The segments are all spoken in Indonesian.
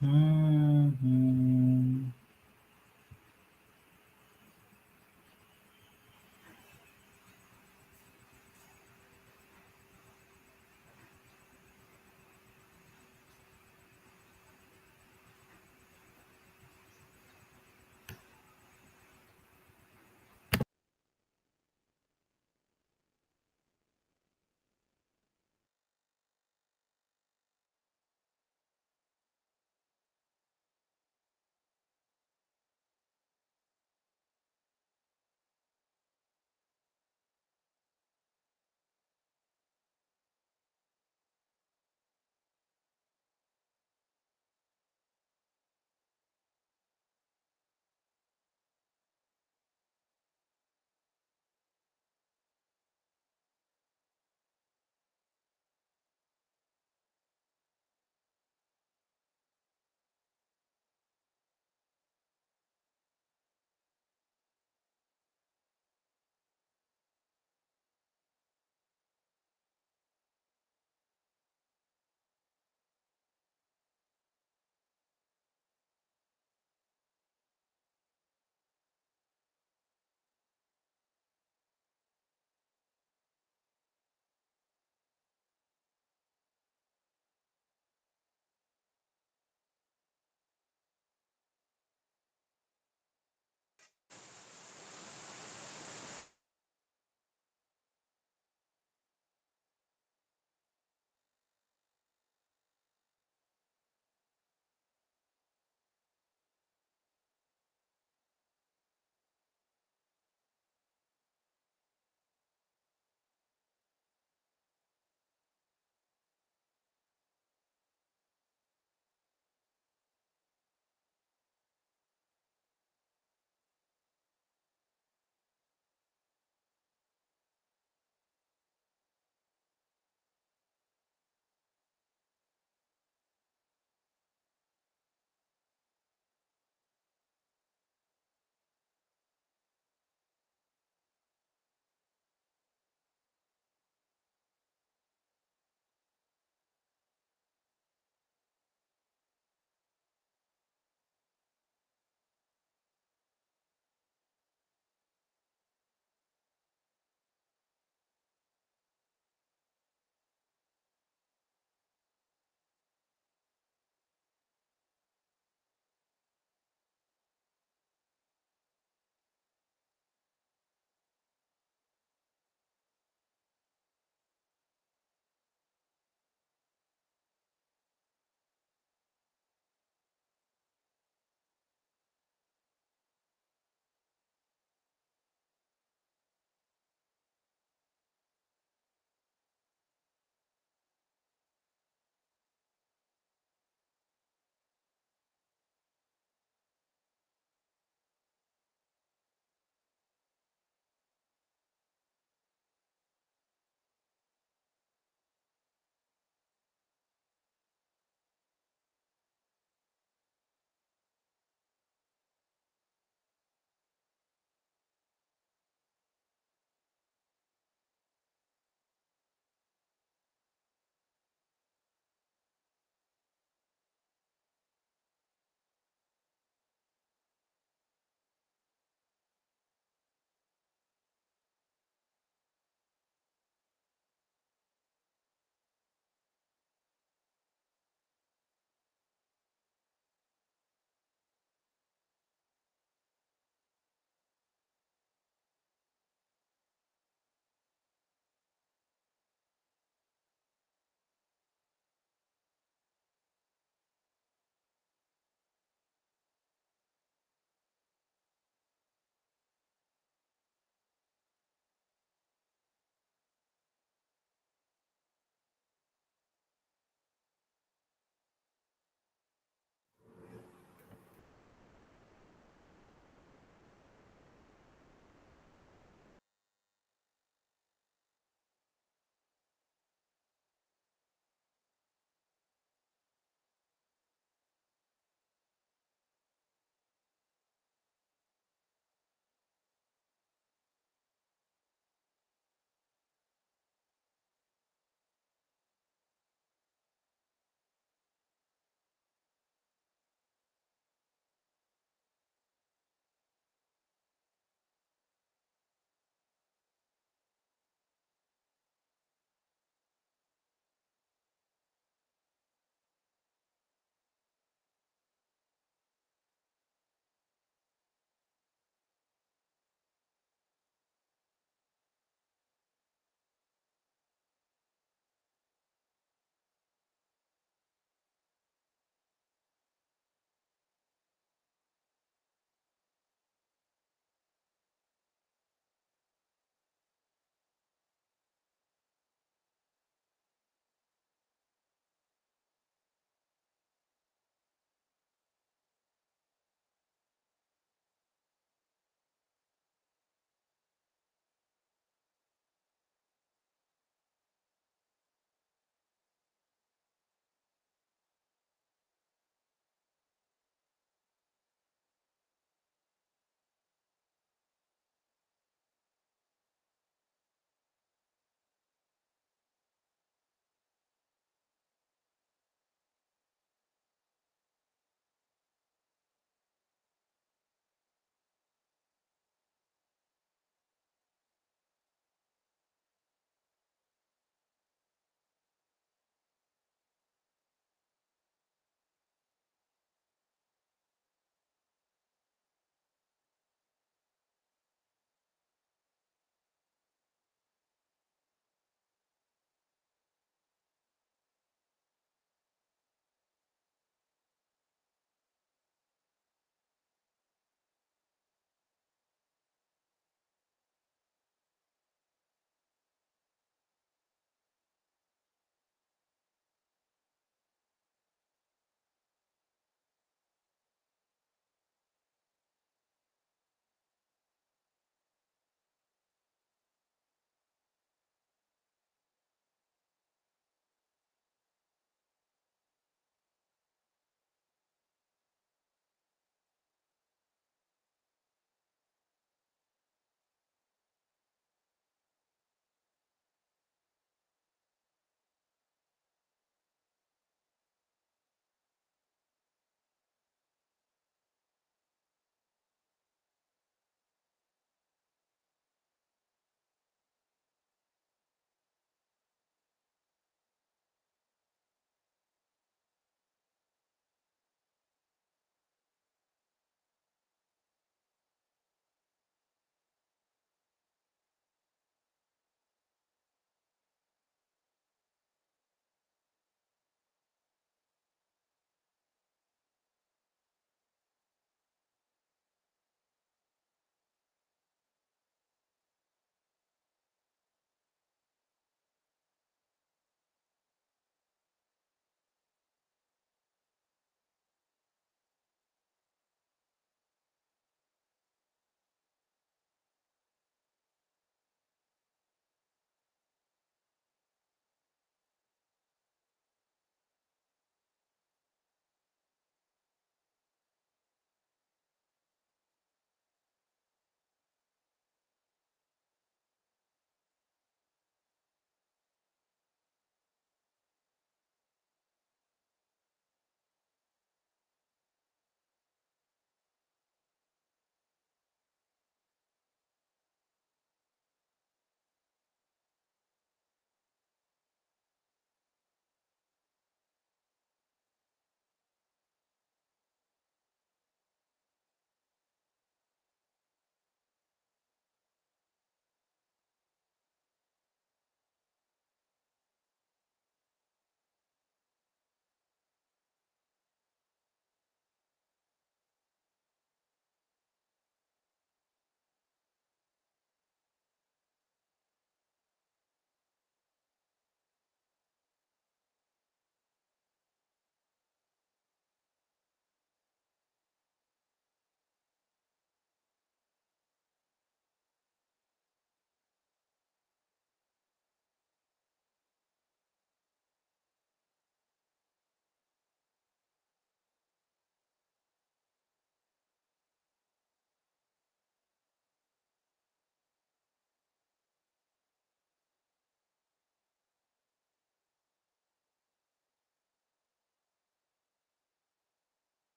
Mhm.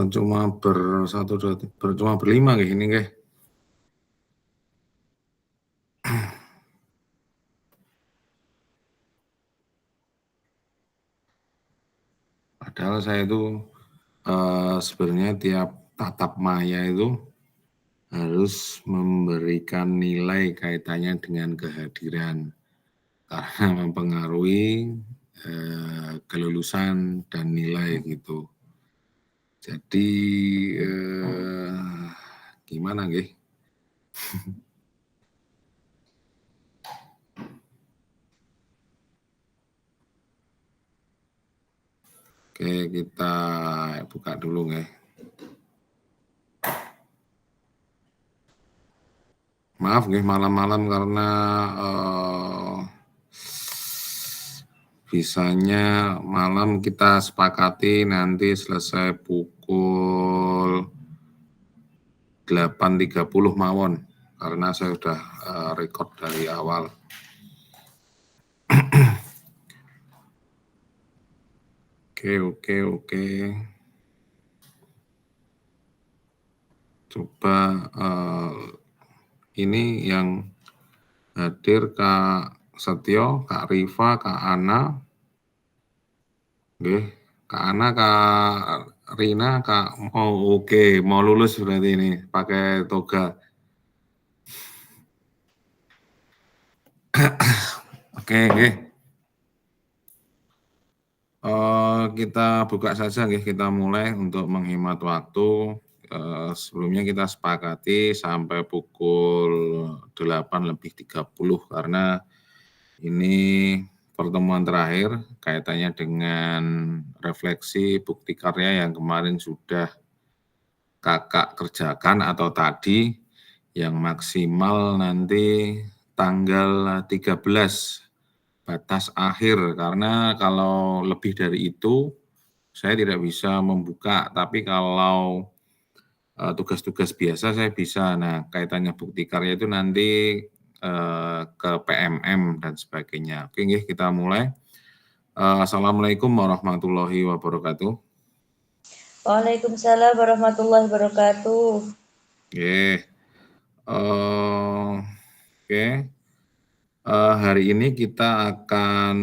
cuma ber-1, 2, 3, cuma berlima nggih ini nggih. Padahal saya itu, sebenarnya tiap tatap maya itu harus memberikan nilai kaitannya dengan kehadiran, karena mempengaruhi, kelulusan dan nilai gitu. Jadi, gimana nggih? Oke, kita buka dulu nggih. Maaf nggih malam-malam karena, bisanya malam kita sepakati nanti selesai pukul 8.30 mawon, karena saya sudah, record dari awal. Oke. Coba, ini yang hadir Kak Setio, Kak Rifa, Kak Ana. Nggih, Kak Ana, Kak Rina, oke, mau lulus berarti ini pakai toga. Oke nggih. Kita buka saja nggih, kita mulai untuk menghemat waktu. Sebelumnya kita sepakati sampai pukul 8.30 karena ini pertemuan terakhir kaitannya dengan refleksi bukti karya yang kemarin sudah Kakak kerjakan atau tadi, yang maksimal nanti tanggal 13 batas akhir, karena kalau lebih dari itu saya tidak bisa membuka, tapi kalau tugas-tugas biasa saya bisa. Nah, kaitannya bukti karya itu nanti ke PMM dan sebagainya. Oke, nggih, kita mulai. Assalamualaikum warahmatullahi wabarakatuh. Waalaikumsalam warahmatullahi wabarakatuh. Nggih. Oke. Hari ini kita akan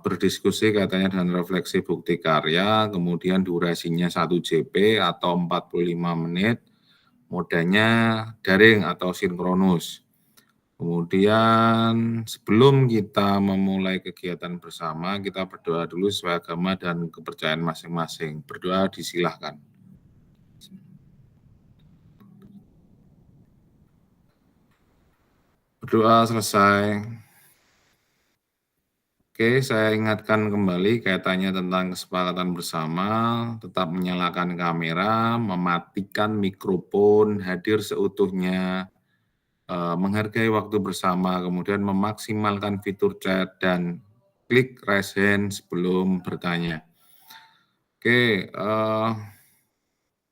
berdiskusi katanya dengan refleksi bukti karya, kemudian durasinya 1 JP atau 45 menit, modanya daring atau sinkronus. Kemudian sebelum kita memulai kegiatan bersama, kita berdoa dulu sesuai agama dan kepercayaan masing-masing. Berdoa disilahkan. Berdoa selesai. Oke, saya ingatkan kembali kaitannya tentang kesepakatan bersama, tetap menyalakan kamera, mematikan mikrofon, hadir seutuhnya, menghargai waktu bersama, kemudian memaksimalkan fitur chat, dan klik raise hand sebelum bertanya. Oke,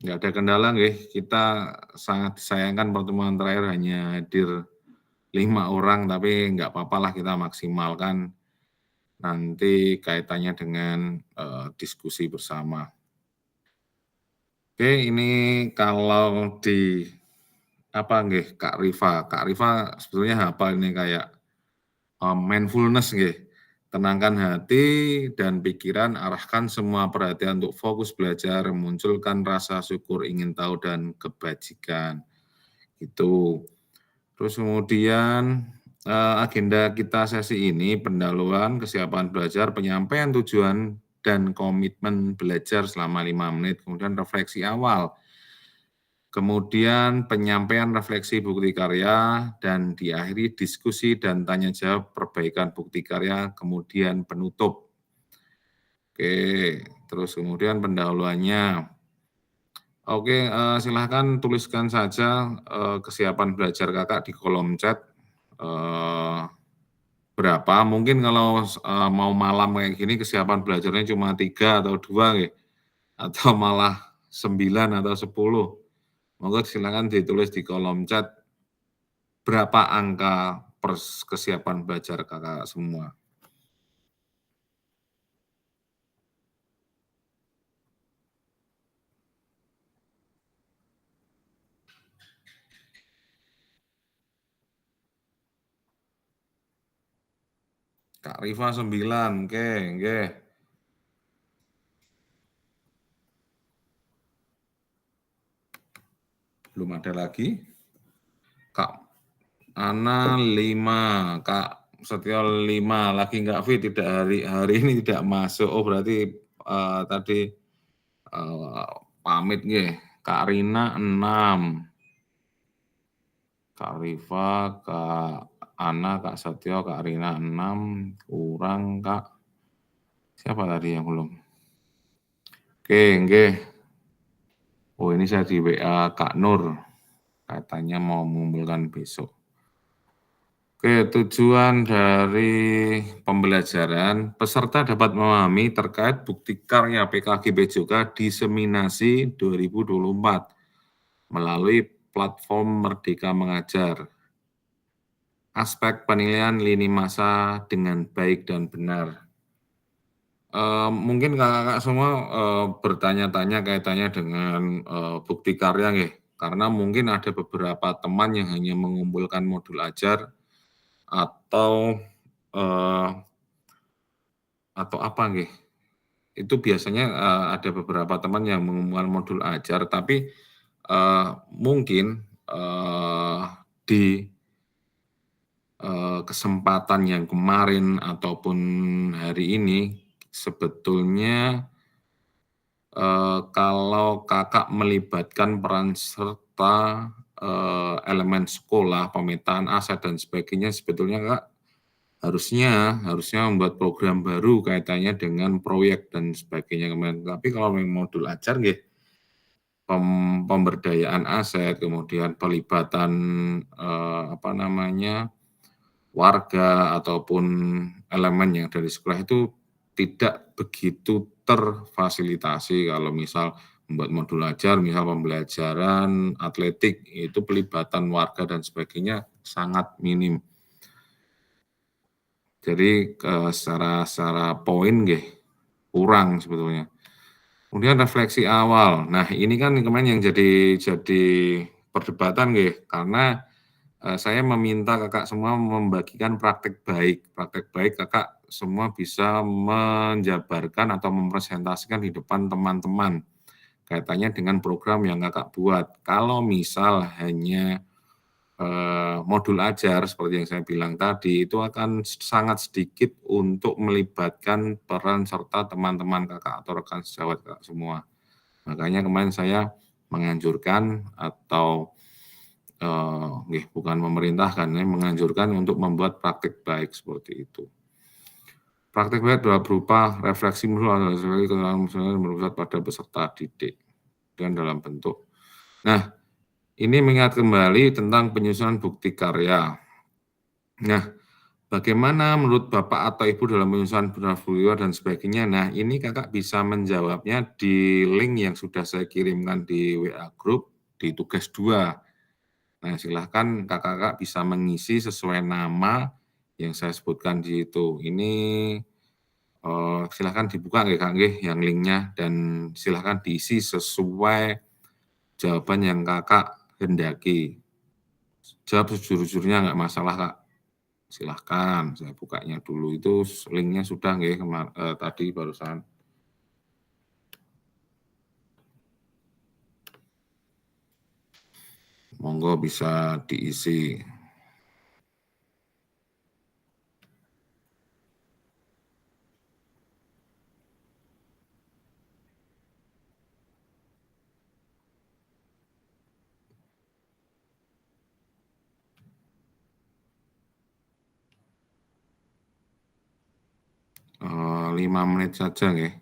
nggak ada kendala nggih, kita sangat disayangkan pertemuan terakhir hanya hadir 5 orang, tapi nggak apa-apa lah kita maksimalkan nanti kaitannya dengan diskusi bersama. Oke, ini kalau di nggih Kak Rifa sebetulnya apa ini kayak mindfulness nggih. Tenangkan hati dan pikiran, arahkan semua perhatian untuk fokus belajar, munculkan rasa syukur, ingin tahu dan kebajikan. Gitu. Terus kemudian agenda kita sesi ini pendahuluan, kesiapan belajar, penyampaian tujuan dan komitmen belajar selama 5 menit, kemudian refleksi awal, kemudian penyampaian refleksi bukti karya, dan diakhiri diskusi dan tanya jawab perbaikan bukti karya, kemudian penutup. Oke, terus kemudian pendahuluannya. Oke, silahkan tuliskan saja kesiapan belajar Kakak di kolom chat. Berapa, mungkin kalau mau malam kayak gini kesiapan belajarnya cuma 3 atau 2 nggih, atau malah 9 atau 10. Monggo silakan ditulis di kolom chat berapa angka kesiapan belajar Kakak semua. Kak Rifa 9, oke, nggih. Belum ada lagi. Kak Ana 5, Kak Setio 5, lagi nggak fit, tidak hari ini tidak masuk. Oh berarti tadi pamit nggih. Kak Rina 6, Kak Rifa, Kak Ana, Kak Setio, Kak Rina 6, kurang Kak. Siapa tadi yang belum? Oke, nggih. Oh ini saya di WA Kak Nur, katanya mau mengumpulkan besok. Oke, tujuan dari pembelajaran, peserta dapat memahami terkait bukti karya PKG Bejoka diseminasi 2024 melalui platform Merdeka Mengajar. Aspek penilaian lini masa dengan baik dan benar. Mungkin kakak-kakak semua bertanya-tanya kaitannya dengan bukti karya nggih, karena mungkin ada beberapa teman yang hanya mengumpulkan modul ajar atau apa nggih, itu biasanya ada beberapa teman yang mengumpulkan modul ajar, tapi mungkin di kesempatan yang kemarin ataupun hari ini sebetulnya kalau Kakak melibatkan peran serta elemen sekolah, pemetaan aset dan sebagainya, sebetulnya Kak harusnya membuat program baru kaitannya dengan proyek dan sebagainya kemarin. Tapi kalau memang modul ajar nggih, pemberdayaan aset, kemudian pelibatan warga ataupun elemen yang dari sekolah itu tidak begitu terfasilitasi. Kalau misal membuat modul ajar, misal pembelajaran atletik, itu pelibatan warga dan sebagainya sangat minim. Jadi secara poin nggih kurang sebetulnya. Kemudian refleksi awal. Nah, ini kan kemarin yang jadi perdebatan nggih, karena saya meminta Kakak semua membagikan praktek baik. Praktek baik Kakak semua bisa menjabarkan atau mempresentasikan di depan teman-teman kaitannya dengan program yang Kakak buat. Kalau misal hanya modul ajar seperti yang saya bilang tadi, itu akan sangat sedikit untuk melibatkan peran serta teman-teman Kakak atau rekan sejawat Kakak semua. Makanya kemarin saya menganjurkan atau bukan memerintahkan, menganjurkan untuk membuat praktik baik seperti itu. Praktik baik berupa refleksi berpusat pada peserta didik dan dalam bentuk. Nah, ini mengingat kembali tentang penyusunan bukti karya. Nah, bagaimana menurut Bapak atau Ibu dalam penyusunan portfolio dan sebagainya? Nah, ini Kakak bisa menjawabnya di link yang sudah saya kirimkan di WA Group di tugas 2. Nah, silahkan kakak-kakak bisa mengisi sesuai nama yang saya sebutkan di itu. Ini silahkan dibuka nggih Kak nggih yang linknya dan silahkan diisi sesuai jawaban yang kakak hendaki. Jawab sejujur-jujurnya nggak masalah Kak. Silahkan, saya bukanya dulu. Itu linknya sudah nggih tadi barusan. Monggo bisa diisi. Eh, 5 menit saja nggih.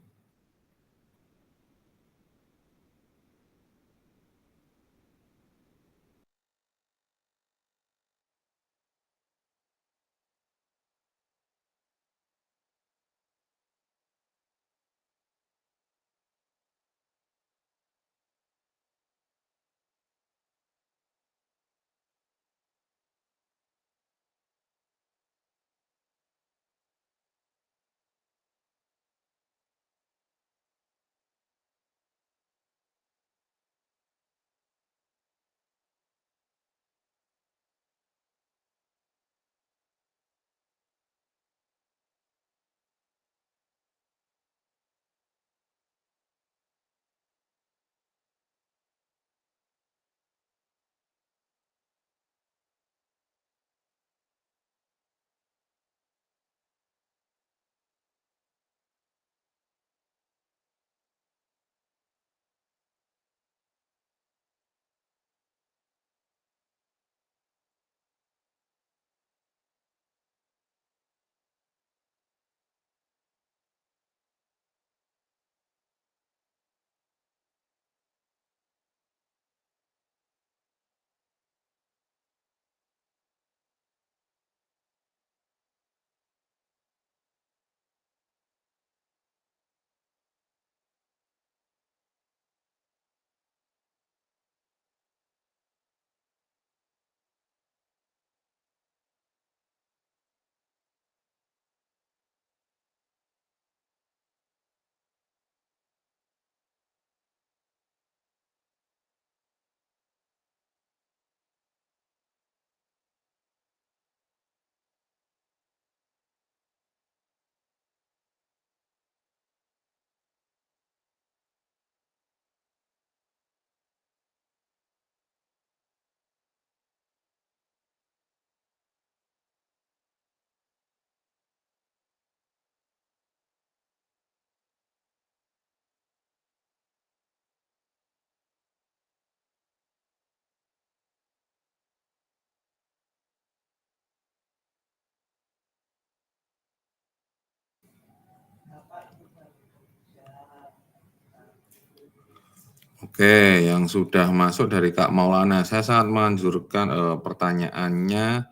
Oke, yang sudah masuk dari Kak Maulana, saya sangat menganjurkan pertanyaannya,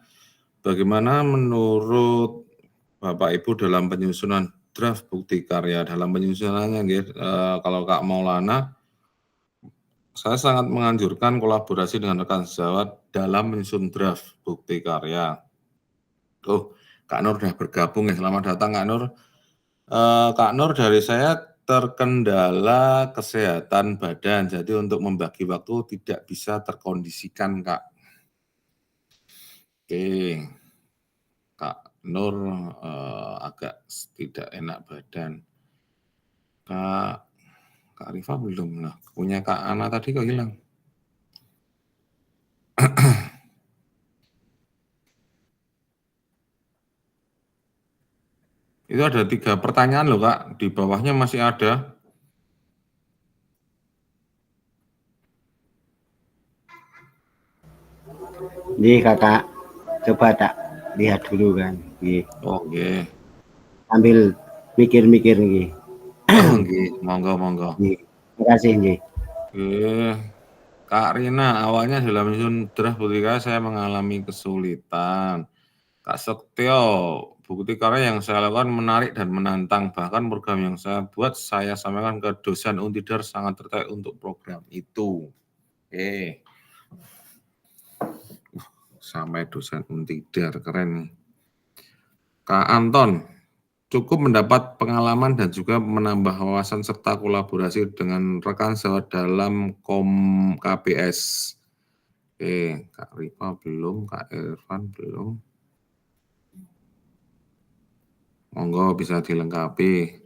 bagaimana menurut Bapak Ibu dalam penyusunan draft bukti karya? Dalam penyusunannya, kalau Kak Maulana, saya sangat menganjurkan kolaborasi dengan rekan sejawat dalam menyusun draft bukti karya. Kak Nur sudah bergabung ya, selamat datang Kak Nur. Kak Nur, dari saya terkendala kesehatan badan, jadi untuk membagi waktu tidak bisa terkondisikan, Kak. Oke, Kak Nur agak tidak enak badan. Kak Rifa belum lah, punya Kak Ana tadi kok hilang. Itu ada 3 pertanyaan loh Kak, di bawahnya masih ada. Nih kakak, coba tak lihat dulu kan. Oke. Ambil mikir-mikir nih. Monggo. Terima kasih nih. Oke. Kak Rina, awalnya dalam menyusun draft bukti karya saya mengalami kesulitan. Kak Sektio, bukti karya yang saya lakukan menarik dan menantang. Bahkan program yang saya buat, saya sampaikan ke dosen Untidar sangat tertarik untuk program itu. Oke. Sampai dosen Untidar, keren nih. Kak Anton, cukup mendapat pengalaman dan juga menambah wawasan serta kolaborasi dengan rekan sejawat dalam KBS. Oke, Kak Rifa belum, Kak Irfan belum. Monggo bisa dilengkapi.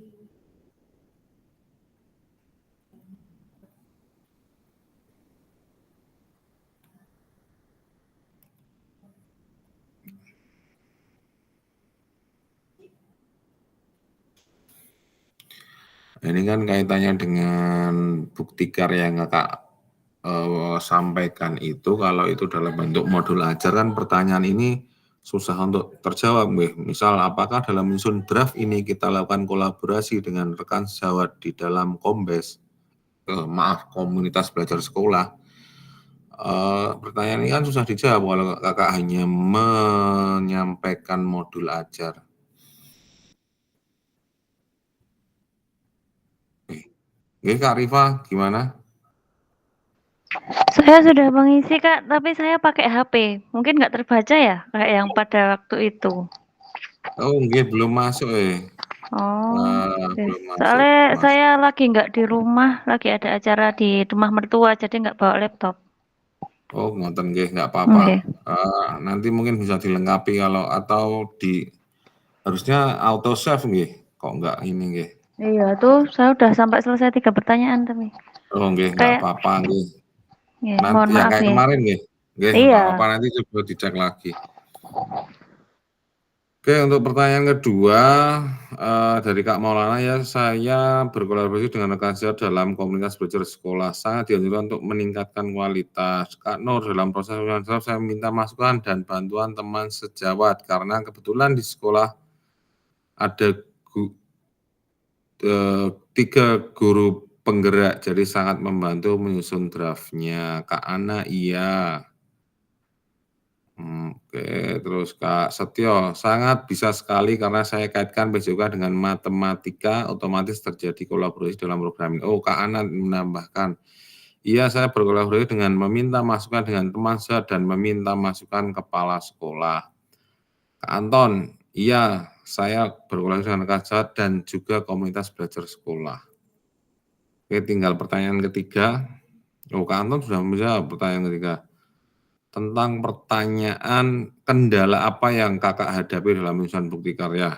Ini kan kaitannya dengan bukti karya yang Kakak sampaikan itu, kalau itu dalam bentuk modul ajar kan pertanyaan ini susah untuk terjawab. Misal, apakah dalam menyusun draft ini kita lakukan kolaborasi dengan rekan sejawat di dalam komunitas belajar sekolah? Pertanyaan ini kan susah dijawab kalau Kakak hanya menyampaikan modul ajar. Kak Rifa, gimana? Saya sudah mengisi Kak, tapi saya pakai HP. Mungkin nggak terbaca ya, kayak yang pada waktu itu. Belum masuk belum masuk. Soalnya saya lagi nggak di rumah, lagi ada acara di rumah mertua, jadi nggak bawa laptop. Ngoten nggih, nggak apa-apa. Nanti mungkin bisa dilengkapi atau harusnya auto save nggih, kok nggak ini nggih. Iya tuh, saya udah sampai selesai 3 pertanyaan tapi. Nggih, nggak apa-apa nggih. Mohon maaf kayak nih. kemarin nggih. Nggih, nggak apa-apa, nanti coba dicek lagi. Oke, untuk pertanyaan kedua dari Kak Maulana ya, saya berkolaborasi dengan rekan sejawat dalam komunitas belajar sekolah. Sangat dianjurkan untuk meningkatkan kualitas. Kak Nur, dalam proses saya minta masukan dan bantuan teman sejawat karena kebetulan di sekolah ada 3 guru penggerak, jadi sangat membantu menyusun draft-nya. Kak Ana, iya. Oke, terus Kak Setio, sangat bisa sekali karena saya kaitkan PJOK dengan matematika, otomatis terjadi kolaborasi dalam program ini. Kak Ana menambahkan, iya saya berkolaborasi dengan meminta masukan dengan teman saya dan meminta masukan kepala sekolah. Kak Anton, iya saya berkolaborasi dengan rekan sejawat dan juga komunitas belajar sekolah. Oke, tinggal pertanyaan ketiga. Kak Anton sudah menjawab pertanyaan ketiga. Tentang pertanyaan kendala apa yang Kakak hadapi dalam menyusun bukti karya.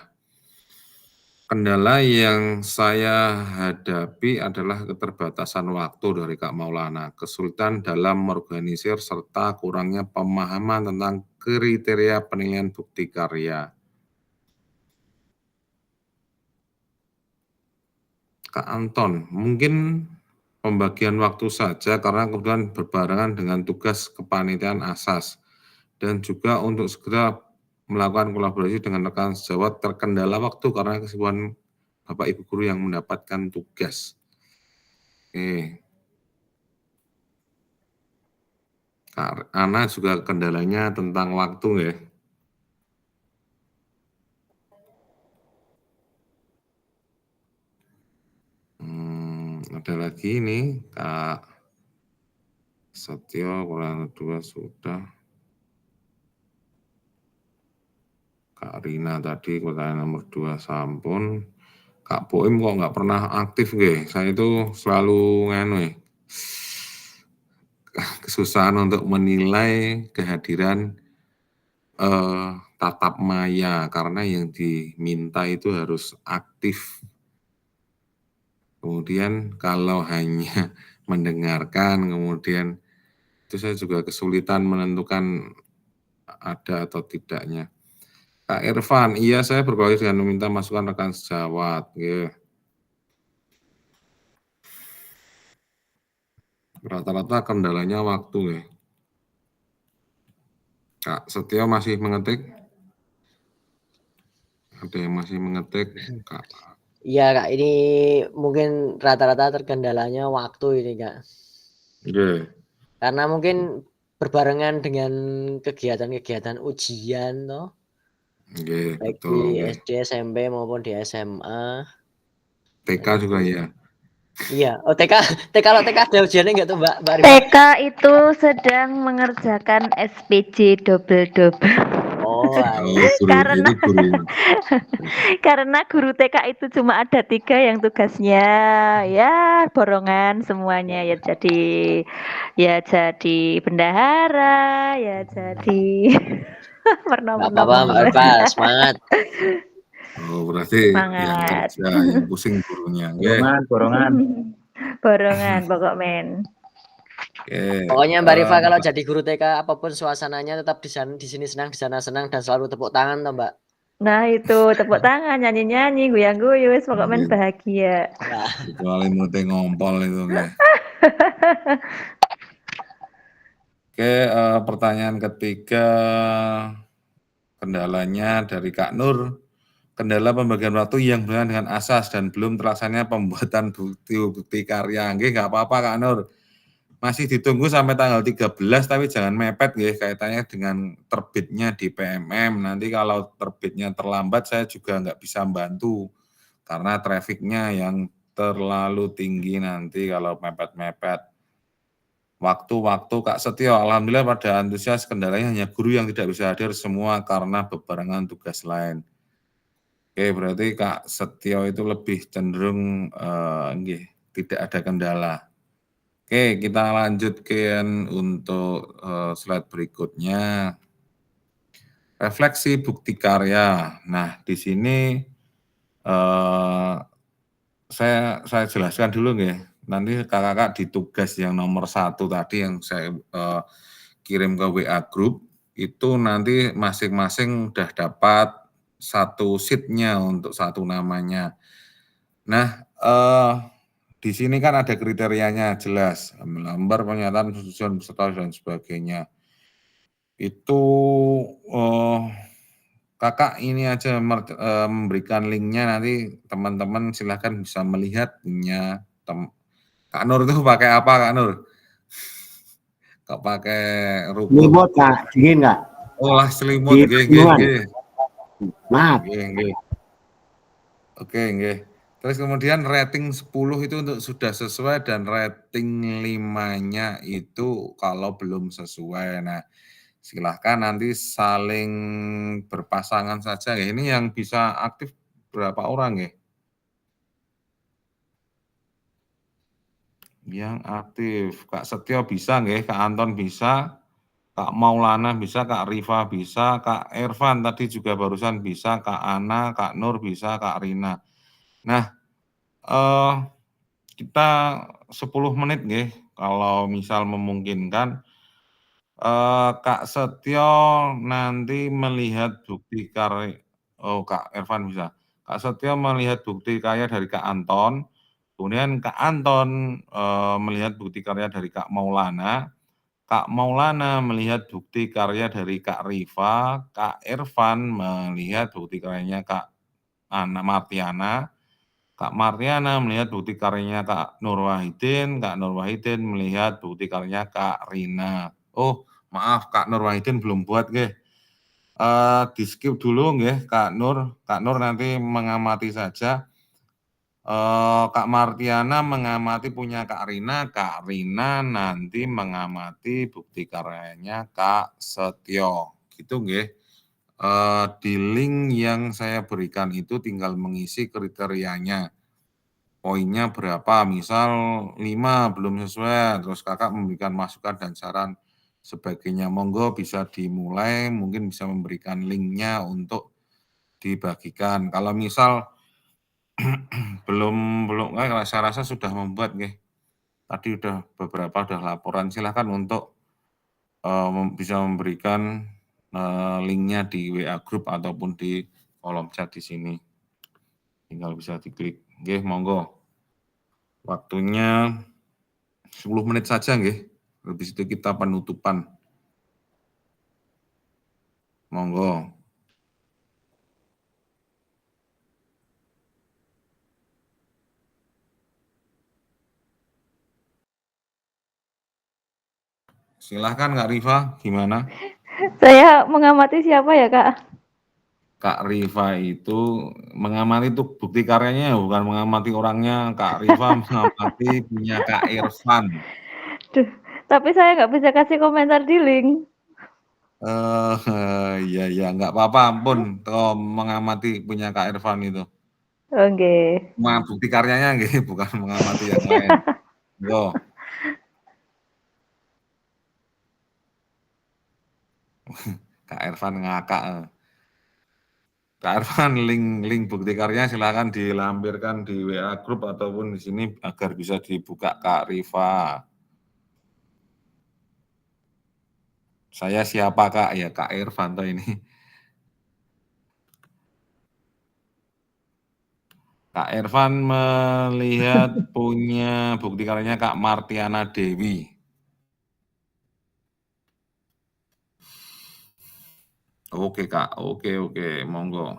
Kendala yang saya hadapi adalah keterbatasan waktu dari Kak Maulana, kesulitan dalam mengorganisir serta kurangnya pemahaman tentang kriteria penilaian bukti karya. Kak Anton, mungkin pembagian waktu saja karena kebetulan berbarengan dengan tugas kepanitiaan asas dan juga untuk segera melakukan kolaborasi dengan rekan sejawat terkendala waktu karena kesibukan Bapak Ibu guru yang mendapatkan tugas. Oke. Kak Ana juga kendalanya tentang waktu nggih. Ada lagi nih Kak Setio kurang 2 sudah. Kak Rina tadi pertanyaan nomor 2 sampun. Kak Boim kok nggak pernah aktif nggih. Saya itu selalu kesusahan untuk menilai kehadiran tatap maya karena yang diminta itu harus aktif. Kemudian kalau hanya mendengarkan, kemudian itu saya juga kesulitan menentukan ada atau tidaknya. Kak Irfan, iya saya berkoordinasi dengan meminta masukan rekan sejawat. Yeah. Rata-rata kendalanya waktu ya. Kak Setio masih mengetik? Ada yang masih mengetik, Kak? Iya Kak, ini mungkin rata-rata terkendalanya waktu ini Kak. Yeah. Karena mungkin berbarengan dengan kegiatan-kegiatan ujian toh. Yeah, Baik betul. di Yeah. SD, SMP maupun di SMA. TK juga ya. Iya, oh TK kalau TK ada ujiannya nggak tuh Mbak Rima? TK itu sedang mengerjakan SPJ double-double. Oh, karena guru. karena guru TK itu cuma ada 3 yang tugasnya ya borongan semuanya ya jadi bendahara ya jadi nggak pernah apa-apa Mbak Rima, semangat. Oh, berarti yang Semangat. kerja, yang pusing gurunya. Borongan. Borongan pokok men. Pokoknya Mbak Rifa kalau jadi guru TK apapun suasananya tetap di sini senang, di sana senang dan selalu tepuk tangan toh Mbak. Nah itu tepuk tangan, nyanyi-nyanyi, goyang-goyang, pokok men bahagia. Nah. Kecuali mulutnya ngompol itu. Oke, pertanyaan ketiga, kendalanya dari Kak Nur. Kendala pembagian waktu yang berkaitan dengan asas dan belum terlaksananya pembuatan bukti karya. Nggih, nggak apa-apa Kak Nur. Masih ditunggu sampai tanggal 13, tapi jangan mepet nggih kaitannya dengan terbitnya di PMM. Nanti kalau terbitnya terlambat saya juga nggak bisa bantu karena trafiknya yang terlalu tinggi nanti kalau mepet-mepet. Waktu-waktu Kak Setio, alhamdulillah pada antusias, kendalanya hanya guru yang tidak bisa hadir semua karena bebarengan tugas lain. Oke, berarti Kak Setio itu lebih cenderung tidak ada kendala. Oke, kita lanjutkan untuk slide berikutnya. Refleksi bukti karya. Nah, di sini saya jelaskan dulu nih. Nanti kakak-kakak di tugas yang nomor 1 tadi yang saya kirim ke WA Group, itu nanti masing-masing udah dapat 1 sheet-nya untuk 1 namanya. Nah, di sini kan ada kriterianya jelas, lembar pernyataan persetujuan peserta dan sebagainya. Itu kakak ini aja memberikan linknya, nanti teman-teman silahkan bisa melihat punya Kak Nur itu pakai apa Kak Nur? Kok pakai ruko? Selimut Kak, dingin nggak? Oh lah selimut, nggih. Maaf. Nggih. Oke, nggih. Terus kemudian rating 10 itu untuk sudah sesuai dan rating 5-nya itu kalau belum sesuai. Nah, silahkan nanti saling berpasangan saja ya. Ini yang bisa aktif berapa orang ya? Yang aktif, Kak Setio bisa nggih, Kak Anton bisa, Kak Maulana bisa, Kak Rifa bisa, Kak Irfan tadi juga barusan bisa, Kak Ana, Kak Nur bisa, Kak Rina. Nah, kita 10 menit nggih, kalau misal memungkinkan. Kak Setio nanti melihat bukti karya, oh Kak Irfan bisa. Kak Setio melihat bukti karya dari Kak Anton, kemudian Kak Anton melihat bukti karya dari Kak Maulana, Kak Maulana melihat bukti karya dari Kak Rifa, Kak Irfan melihat bukti karyanya Kak Ana Martiana, Kak Martiana melihat bukti karyanya Kak Nur Wahidin, Kak Nur Wahidin melihat bukti karyanya Kak Rina. Oh, maaf Kak Nur Wahidin belum buat nggih. Di-skip dulu nggih Kak Nur. Kak Nur nanti mengamati saja. Kak Martiana mengamati punya Kak Rina nanti mengamati bukti karyanya Kak Setio. Gitu nggih. Di link yang saya berikan itu tinggal mengisi kriterianya. Poinnya berapa, misal 5 belum sesuai, terus Kakak memberikan masukan dan saran sebagainya. Monggo bisa dimulai, mungkin bisa memberikan linknya untuk dibagikan. Kalau misal belum saya rasa sudah membuat nggih. Tadi udah beberapa udah laporan, silakan untuk bisa memberikan linknya di WA Group ataupun di kolom chat di sini. Tinggal bisa diklik. Nggih, monggo. Waktunya 10 menit saja nggih. Habis itu kita penutupan. Monggo. Silahkan Kak Rifa, gimana? Saya mengamati siapa ya, Kak? Kak Rifa itu mengamati itu bukti karyanya, bukan mengamati orangnya. Kak Rifa mengamati punya Kak Irfan. Duh, tapi saya nggak bisa kasih komentar di link. Iya, nggak apa-apa, ampun. Kalau mengamati punya Kak Irfan itu. Oke. Bukti karyanya nggih, bukan mengamati yang lain. Yo. Kak Irfan ngakak. Kak Irfan, link bukti karyanya silakan dilampirkan di WA Group ataupun di sini agar bisa dibuka Kak Rifa. Saya siapa Kak? Ya Kak Irfanto ini. Kak Irfan melihat punya bukti karyanya Kak Martiana Dewi. Oke Kak, oke, monggo.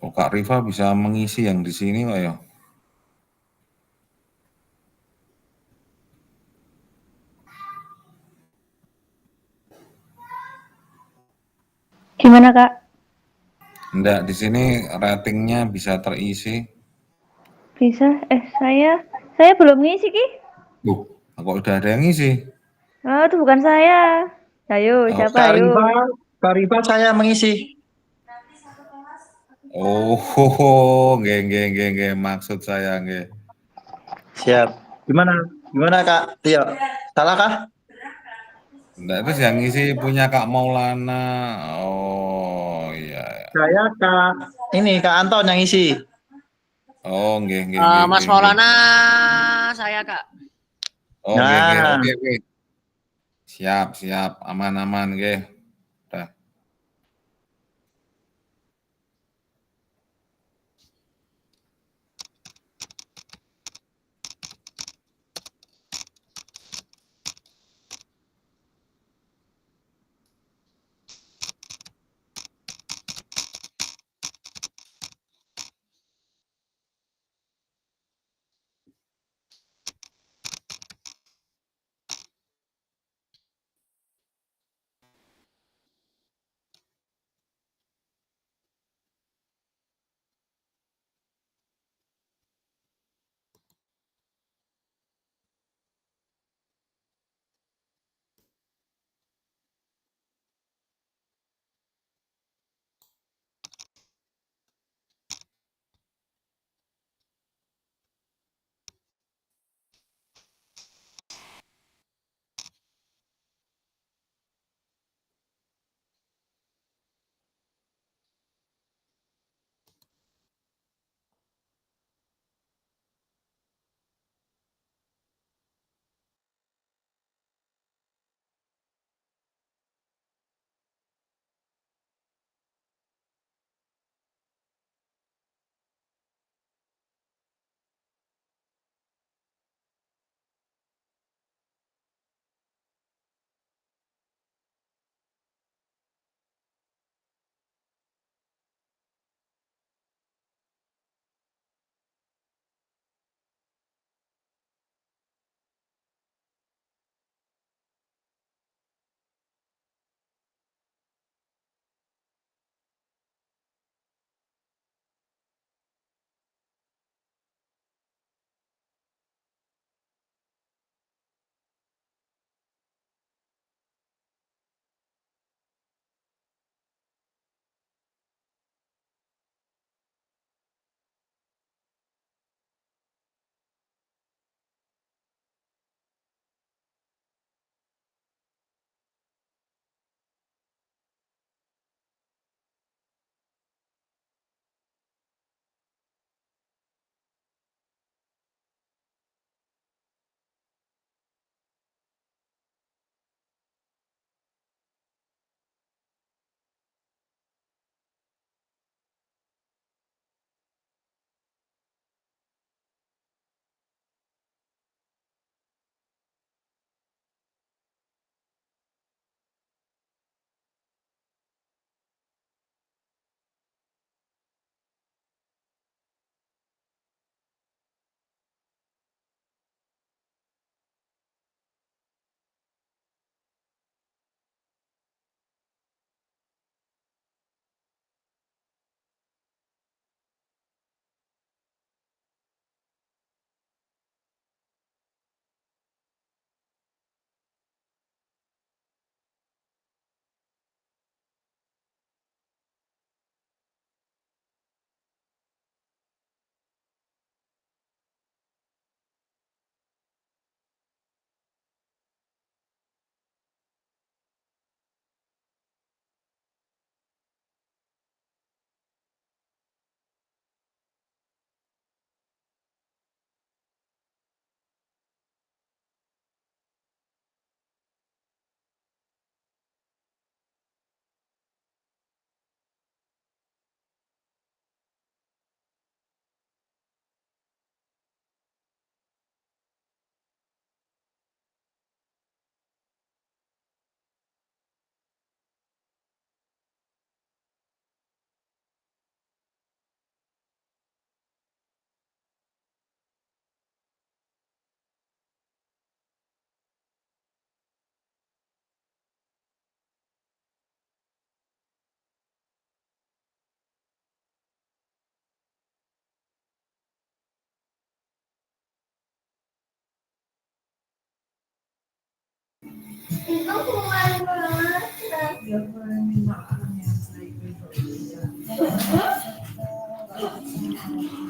Oh, Kak Rifa bisa mengisi yang di sini kok ya? Gimana Kak? Enggak, di sini ratingnya bisa terisi. Bisa? Saya belum ngisi Ki. Kok udah ada yang ngisi? Oh, itu bukan saya. Ayo, Oh, siapa? Ayo. Kak Rifa saya mengisi. oh, nggih, maksud saya nggih. Siap. Gimana Kak Tio? Salah kah? Enggak, itu yang ngisi punya Kak Maulana. Oh, iya. Saya Kak Anton yang isi. Oh, nggih. Mas Maulana, saya Kak. Oh, nggih. Nah, Oke. Siap. Aman, nggih. Udah.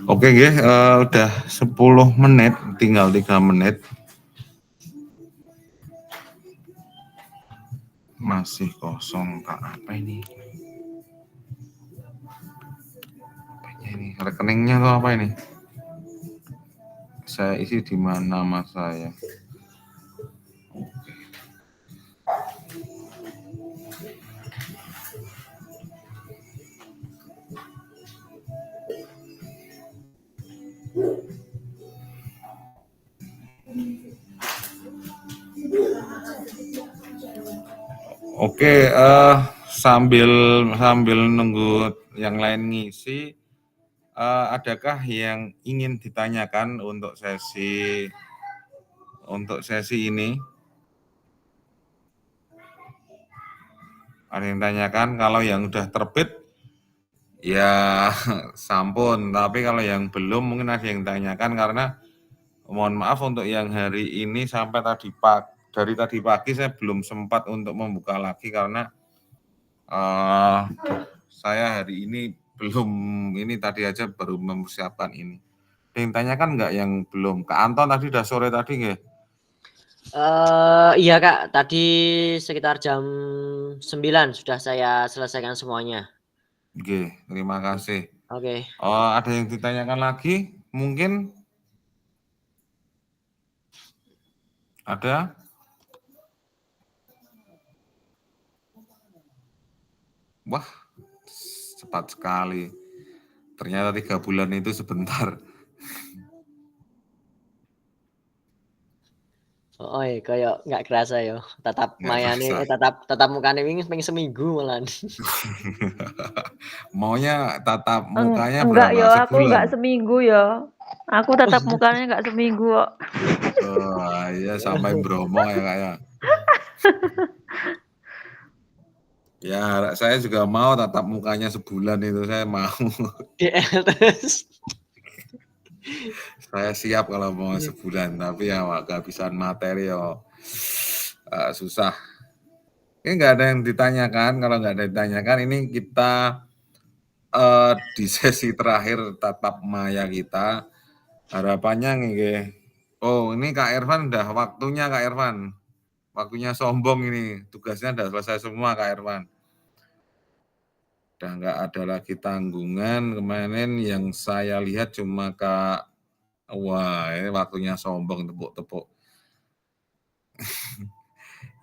Oke nggih, udah 10 menit, tinggal 3 menit. Masih kosong, Kak. Apa ini? Apanya ini? Rekeningnya atau apa ini? Saya isi di mana Mas saya? Oke, sambil nunggu yang lain ngisi, adakah yang ingin ditanyakan untuk sesi ini? Ada yang tanyakan? Kalau yang udah terbit, ya sampun. Tapi kalau yang belum, mungkin ada yang tanyakan karena mohon maaf untuk yang hari ini sampai dari tadi pagi saya belum sempat untuk membuka lagi karena saya hari ini tadi aja baru mempersiapkan ini. Ada yang tanyakan nggak yang belum? Kak Anton tadi udah sore tadi nggak? Iya Kak, tadi sekitar jam 9 sudah saya selesaikan semuanya. Oke, terima kasih. Oke. Ada yang ditanyakan lagi? Mungkin ada? Wah, cepat sekali. Ternyata 3 bulan itu sebentar. Oh iya, kayak nggak kerasa ya. Tetap Nggak mayane, kerasa. tetap mukane wingi pengen seminggu malah. Maunya tatap mukanya Enggak berapa? yo, aku Sebulan? enggak seminggu yo. Aku tatap mukanya enggak seminggu kok. Iya sampai Bromo ya Kak ya. Ya, saya juga mau tatap mukanya sebulan itu, saya mau. DL terus. Saya siap kalau mau sebulan, tapi ya kehabisan materi ya susah. Ini nggak ada yang ditanyakan, kalau nggak ada yang ditanyakan ini kita di sesi terakhir tatap maya kita. Harapannya nih, ini Kak Irfan udah waktunya Kak Irfan. Waktunya sombong ini, tugasnya udah selesai semua Kak Irfan. Udah nggak ada lagi tanggungan, kemarin yang saya lihat cuma wah ini waktunya sombong tepuk-tepuk.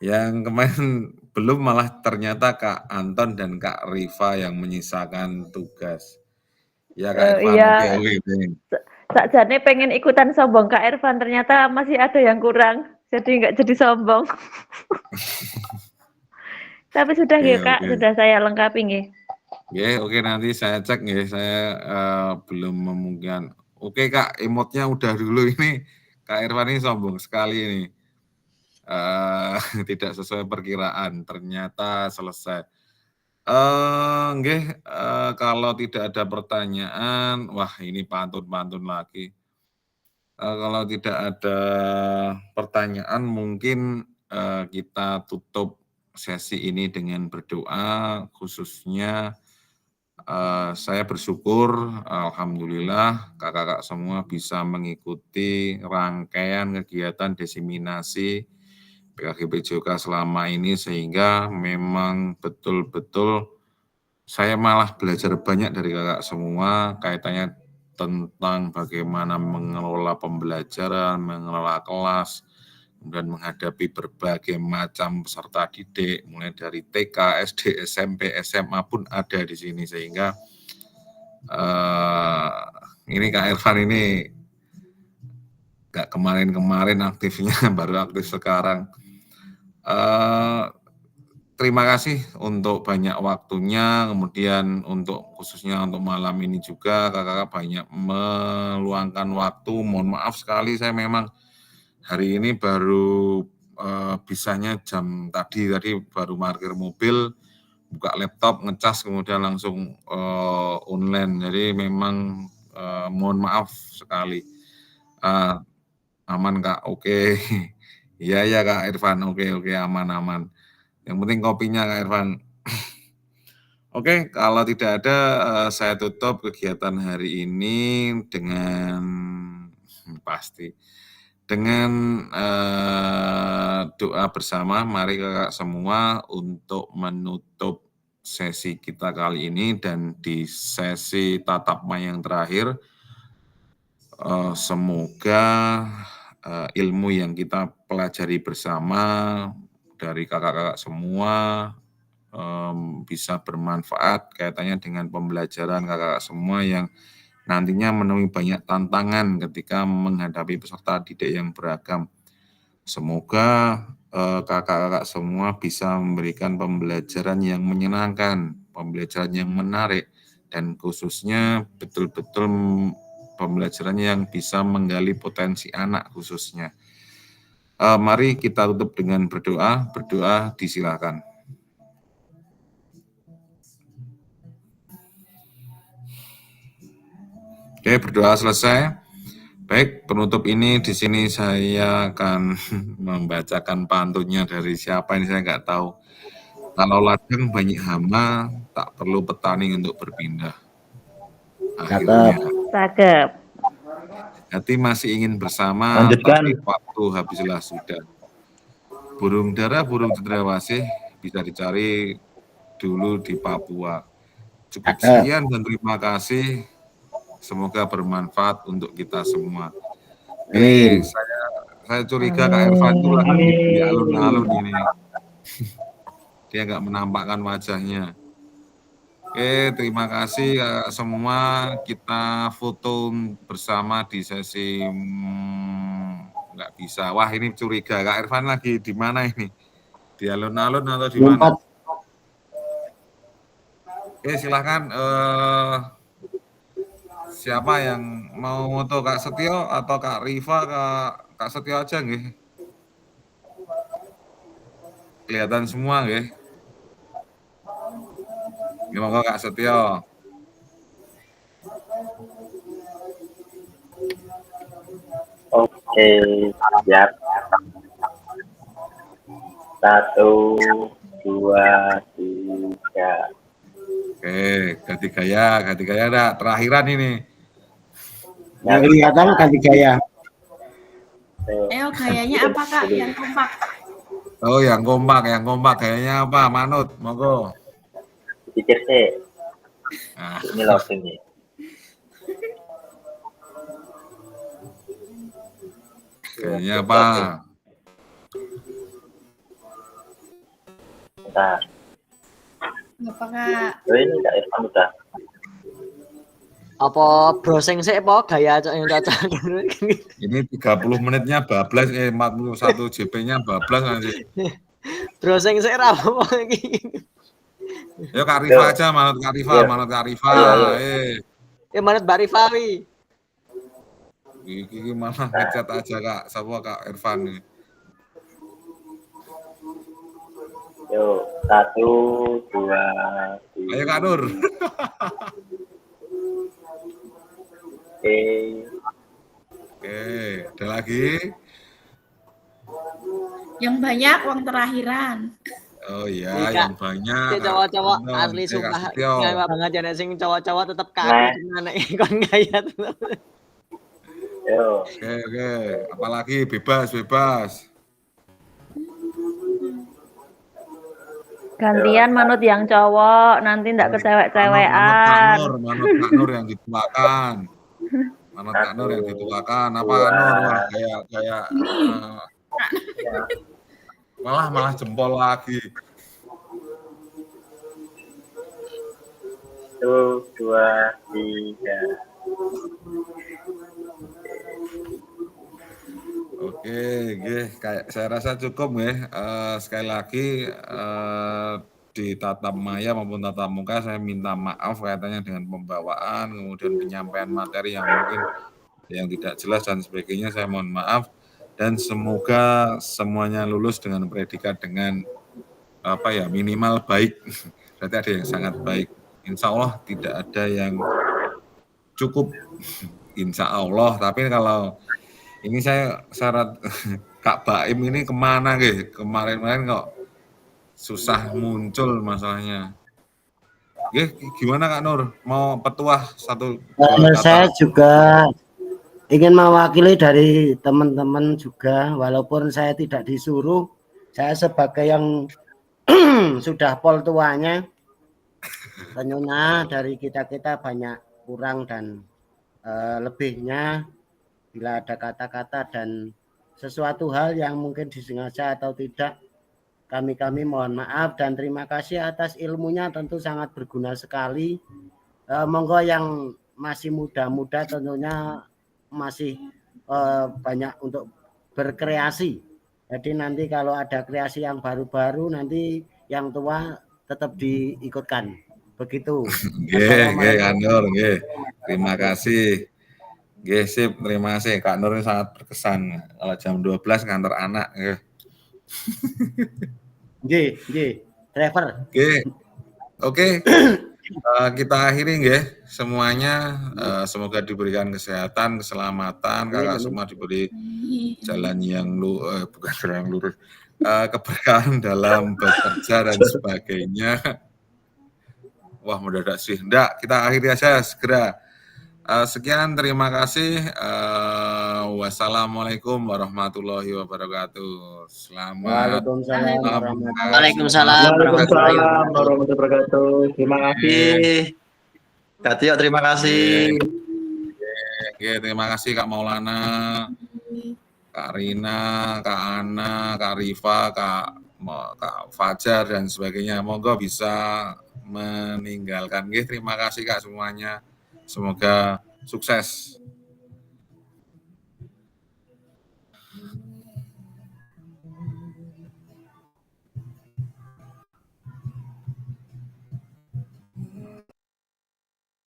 Yang kemarin belum malah ternyata Kak Anton dan Kak Riva yang menyisakan tugas. Ya Kak Irfan, Iya. oke. Sakjane pengen ikutan sombong Kak Irfan, ternyata masih ada yang kurang. Jadi nggak jadi sombong. Tapi sudah Oke, ya Kak, oke. sudah saya lengkapi nggih. Oke, nanti saya cek ya, saya belum memungkinkan. Oke Kak, emotnya udah dulu ini. Kak Irfan ini sombong sekali ini. Tidak sesuai perkiraan, ternyata selesai. Kalau tidak ada pertanyaan, wah ini pantun-pantun lagi. Kalau tidak ada pertanyaan, mungkin kita tutup sesi ini dengan berdoa, khususnya saya bersyukur, alhamdulillah kakak-kakak semua bisa mengikuti rangkaian kegiatan diseminasi PKGP JOKA selama ini sehingga memang betul-betul saya malah belajar banyak dari kakak semua kaitannya tentang bagaimana mengelola pembelajaran, mengelola kelas, kemudian menghadapi berbagai macam peserta didik, mulai dari TK, SD, SMP, SMA pun ada di sini sehingga ini Kak Irfan ini nggak kemarin-kemarin aktifnya, baru aktif sekarang. Terima kasih untuk banyak waktunya, kemudian khususnya untuk malam ini juga kakak-kakak banyak meluangkan waktu. Mohon maaf sekali saya memang hari ini baru bisanya jam tadi baru parkir mobil, buka laptop, ngecas kemudian langsung online. Jadi memang mohon maaf sekali. Aman Kak, oke. Iya Kak Irfan, oke aman. Yang penting kopinya Kak Irfan. Oke, kalau tidak ada saya tutup kegiatan hari ini dengan doa bersama. Mari Kakak semua untuk menutup sesi kita kali ini, dan di sesi tatap muka yang terakhir semoga ilmu yang kita pelajari bersama dari kakak-kakak semua bisa bermanfaat kaitannya dengan pembelajaran kakak-kakak semua yang nantinya menemui banyak tantangan ketika menghadapi peserta didik yang beragam. Semoga kakak-kakak semua bisa memberikan pembelajaran yang menyenangkan, pembelajaran yang menarik, dan khususnya betul-betul pembelajaran yang bisa menggali potensi anak khususnya. Mari kita tutup dengan berdoa. Berdoa disilakan. Oke, berdoa selesai. Baik, penutup ini di sini saya akan membacakan pantunnya dari siapa ini saya nggak tahu. Kalau ladang banyak hama, tak perlu petani untuk berpindah. Akhirnya, Cakep. hati masih ingin bersama, Lanjutkan. tapi waktu habislah sudah. Burung dara, burung cendrawasih bisa dicari dulu di Papua. Cukup sekian dan terima kasih. Semoga bermanfaat untuk kita semua. Saya curiga Kak Irfan itu lagi di alun-alun ini. Dia nggak menampakkan wajahnya. Oke, terima kasih Kak semua. Kita foto bersama di sesi nggak bisa. Wah, ini curiga. Kak Irfan lagi di mana ini? Di alun-alun atau di mana? Oke, silakan. Siapa yang mau foto, Kak Setio atau Kak Riva? Kak Setio aja nggih. Kelihatan semua nggih. Gimana Kak Setio? Oke, siap. 1, 2, 3. Oke, ganti gaya ada terakhiran ini. Yang kelihatan ganti gaya. Gayanya apa Kak? Yang kompak. Oh, yang kompak. Gayanya apa? Manut, monggo. Pikir sih. Nah. Ini loadingnya. Gayanya apa? Bentar. Apa Kak? Oh, ini Kak Irfan udah. Apa browsing sih apa gaya yang cocok? Ini 30 menitnya bablas, 41 JP-nya bablas nanti. Browsing sih apa iki? Yo Kak Rifa aja, manut Kak Rifa. Manut Mbak Rifa wi. Iki malah ngecat aja Kak, sapa Kak Irfan ini. Yo, 1, 2, 3. Ayo Kak Nur. Oke, ada lagi? Yang banyak uang terakhiran. Oh iya, yang banyak. Cowok-cowok asli sumpah. Nggak banget ya sing cowok-cowok tetap kaku anak kon gaya tetep. Yo. Oke. Apalagi bebas. Gantian manut yang cowok, nanti ndak kecewek-cewekan. Manut Kak Nur yang dituakan. Apa Nur? Wah, kayak malah jempol lagi. 1, 2, 3. Oke, kayak saya rasa cukup ya. Sekali lagi di tatap maya maupun tatap muka saya minta maaf kaitannya dengan pembawaan, kemudian penyampaian materi yang mungkin yang tidak jelas dan sebagainya. Saya mohon maaf dan semoga semuanya lulus dengan predikat dengan minimal baik. Berarti ada yang sangat baik. Insya Allah tidak ada yang cukup. Insya Allah. Tapi kalau ini saya syarat Kak Baim ini kemana nggih? Kemarin-kemarin kok susah muncul masalahnya. Nggih, gimana Kak Nur? Mau petuah satu dua Saya kata? juga ingin mewakili dari teman-teman juga, walaupun saya tidak disuruh, saya sebagai yang sudah pol tuanya, tentunya dari kita banyak kurang dan lebihnya. Bila ada kata-kata dan sesuatu hal yang mungkin disengaja atau tidak, kami mohon maaf dan terima kasih atas ilmunya, tentu sangat berguna sekali. Monggo yang masih muda-muda tentunya masih banyak untuk berkreasi. Jadi nanti kalau ada kreasi yang baru-baru, nanti yang tua tetap diikutkan. Begitu. Nggih, Kak Nur, nggih. Terima kasih. Nggih, sip, terima kasih. Kak Nur ini sangat berkesan. Kalau jam 12 ngantar anak, nggih. Nggih, driver. Oke. Oke. Kita akhiri nggih semuanya. Semoga diberikan kesehatan, keselamatan, kakak semua diberi jalan yang bukan jalan yang lurus, keberkahan dalam bekerja dan sebagainya. Wah, mendadak sih. Enggak, kita akhiri aja segera. Sekian, terima kasih. Wassalamualaikum warahmatullahi wabarakatuh. Selamat Waalaikumsalam warahmatullahi wabarakatuh. Terima kasih. Kak Tio, terima kasih. Oke, terima kasih Kak Maulana, Kak Rina, Kak Ana, Kak Rifa, Kak Fajar dan sebagainya. Moga bisa meninggalkan. Terima kasih Kak semuanya. Semoga sukses.